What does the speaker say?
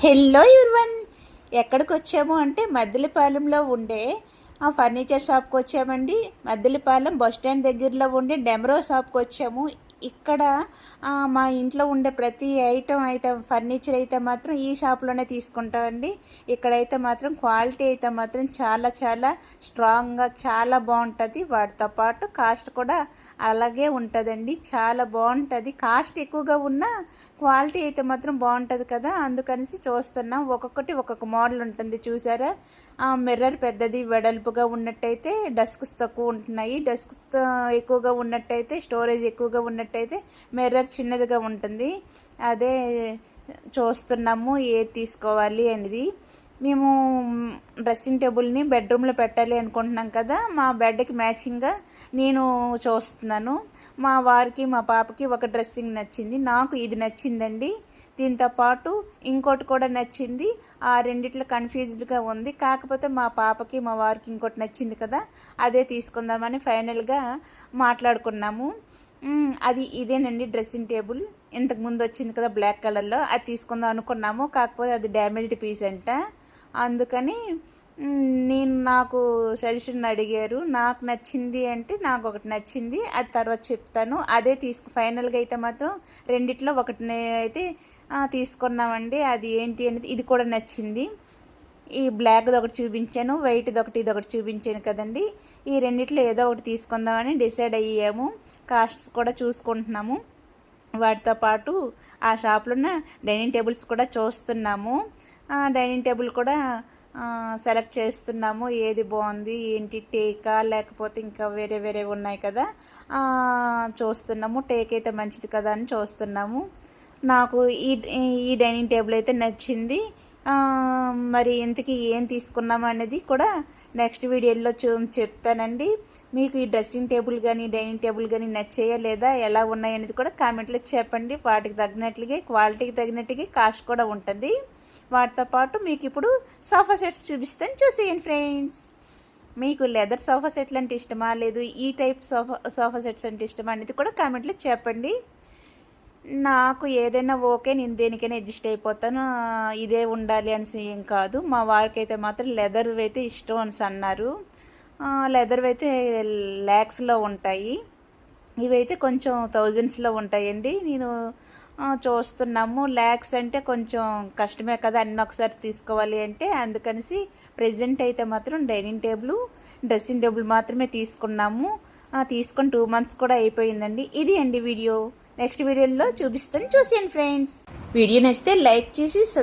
Hello everyone, ఎక్కడికి వచ్చాము అంటే మద్దిలపాలెంలో ఉండే ఆ ఫర్నిచర్ షాప్కి వచ్చామండి. మద్దిలపాలెం బస్ స్టాండ్ దగ్గరలో ఉండే డెమరో షాప్కి వచ్చాము. ఇక్కడ మా ఇంట్లో ఉండే ప్రతి ఐటమ్ అయితే ఫర్నిచర్ అయితే మాత్రం ఈ షాప్లోనే తీసుకుంటామండి. ఇక్కడైతే మాత్రం క్వాలిటీ అయితే మాత్రం చాలా చాలా స్ట్రాంగ్గా చాలా బాగుంటుంది. వాటితో పాటు కాస్ట్ కూడా అలాగే ఉంటుందండి. చాలా బాగుంటుంది. కాస్ట్ ఎక్కువగా ఉన్న క్వాలిటీ అయితే మాత్రం బాగుంటుంది కదా, అందుకనేసి చూస్తున్నాం. ఒక్కొక్కటి ఒక్కొక్క మోడల్ ఉంటుంది చూసారా. మిర్రర్ పెద్దది వెడల్పుగా ఉన్నట్టయితే డస్క్స్ తక్కువ ఉంటున్నాయి. డస్క్స్ ఎక్కువగా ఉన్నట్టయితే స్టోరేజ్ ఎక్కువగా ఉన్నట్టయితే మిర్రర్ చిన్నదిగా ఉంటుంది. అదే చూస్తున్నాము ఏది తీసుకోవాలి అనేది. మేము డ్రెస్సింగ్ టేబుల్ని బెడ్రూమ్లో పెట్టాలి అనుకుంటున్నాం కదా. మా బెడ్కి మ్యాచింగ్గా నేను చూస్తున్నాను. మా వారికి మా పాపకి ఒక డ్రెస్సింగ్ నచ్చింది, నాకు ఇది నచ్చిందండి. దీంతో పాటు ఇంకోటి కూడా నచ్చింది. ఆ రెండిట్లో కన్ఫ్యూజ్డ్గా ఉంది. కాకపోతే మా పాపకి మా వారికి ఇంకోటి నచ్చింది కదా, అదే తీసుకుందామని ఫైనల్గా మాట్లాడుకున్నాము. అది ఇదేనండి డ్రెస్సింగ్ టేబుల్. ఇంతకుముందు వచ్చింది కదా బ్లాక్ కలర్లో, అది తీసుకుందాం అనుకున్నాము. కాకపోతే అది డ్యామేజ్డ్ పీస్ అంట. అందుకని నాకు సజెషన్ అడిగారు. నాకు నచ్చింది అంటే నాకు ఒకటి నచ్చింది, అది తర్వాత చెప్తాను. అదే ఫైనల్గా అయితే మాత్రం రెండిట్లో ఒకటి అయితే తీసుకున్నామండి. అది ఏంటి అనేది ఇది కూడా నచ్చింది. ఈ బ్లాక్ది ఒకటి చూపించాను, వైట్ది ఒకటి ఇదొకటి చూపించాను కదండి. ఈ రెండిట్లో ఏదో ఒకటి తీసుకుందామని డిసైడ్ అయ్యాము. కాస్ట్స్ కూడా చూసుకుంటున్నాము. వాటితో పాటు ఆ షాప్లో ఉన్న డైనింగ్ టేబుల్స్ కూడా చూస్తున్నాము. డైనింగ్ టేబుల్ కూడా సెలెక్ట్ చేస్తున్నాము. ఏది బాగుంది ఏంటి, టేకా లేకపోతే ఇంకా వేరే వేరే ఉన్నాయి కదా, చూస్తున్నాము. టేక్ అయితే మంచిది కదా అని చూస్తున్నాము. నాకు ఈ డైనింగ్ టేబుల్ అయితే నచ్చింది. మరి ఇంతకీ ఏం తీసుకున్నాము అనేది కూడా నెక్స్ట్ వీడియోలో చెప్తానండి. మీకు ఈ డ్రెస్సింగ్ టేబుల్ కానీ డైనింగ్ టేబుల్ కానీ నచ్చాయా లేదా, ఎలా ఉన్నాయి అనేది కూడా కామెంట్లో చెప్పండి. వాటికి తగినట్లుగా క్వాలిటీకి తగినట్టుగా కాస్ట్ కూడా ఉంటుంది. వాటితో పాటు మీకు ఇప్పుడు సోఫా సెట్స్ చూపిస్తాను, చూసేయండి ఫ్రెండ్స్. మీకు లెదర్ సోఫా సెట్లు అంటే ఇష్టమా, లేదు ఈ టైప్ సోఫా సెట్స్ అంటే ఇష్టమా అనేది కూడా కామెంట్లో చెప్పండి. నాకు ఏదైనా ఓకే, నేను దేనికైనా అడ్జస్ట్ అయిపోతాను. ఇదే ఉండాలి అనేసి ఏం కాదు. మా వారికి అయితే మాత్రం లెదర్ అయితే ఇష్టం అని అన్నారు. లెదర్ అయితే ల్యాక్స్లో ఉంటాయి, ఇవైతే కొంచెం థౌజండ్స్లో ఉంటాయండి. నేను చూస్తున్నాము. ల్యాక్స్ అంటే కొంచెం కష్టమే కదా అన్నీ ఒకసారి తీసుకోవాలి అంటే, అందుకనేసి ప్రెజెంట్ అయితే మాత్రం డైనింగ్ టేబుల్ డ్రెస్సింగ్ టేబుల్ మాత్రమే తీసుకున్నాము. తీసుకొని 2 months కూడా అయిపోయిందండి. ఇది అండి వీడియో. నెక్స్ట్ వీడియోలో చూపిస్తాను, చూసేయండి ఫ్రెండ్స్. వీడియో నచ్చితే లైక్ చేసి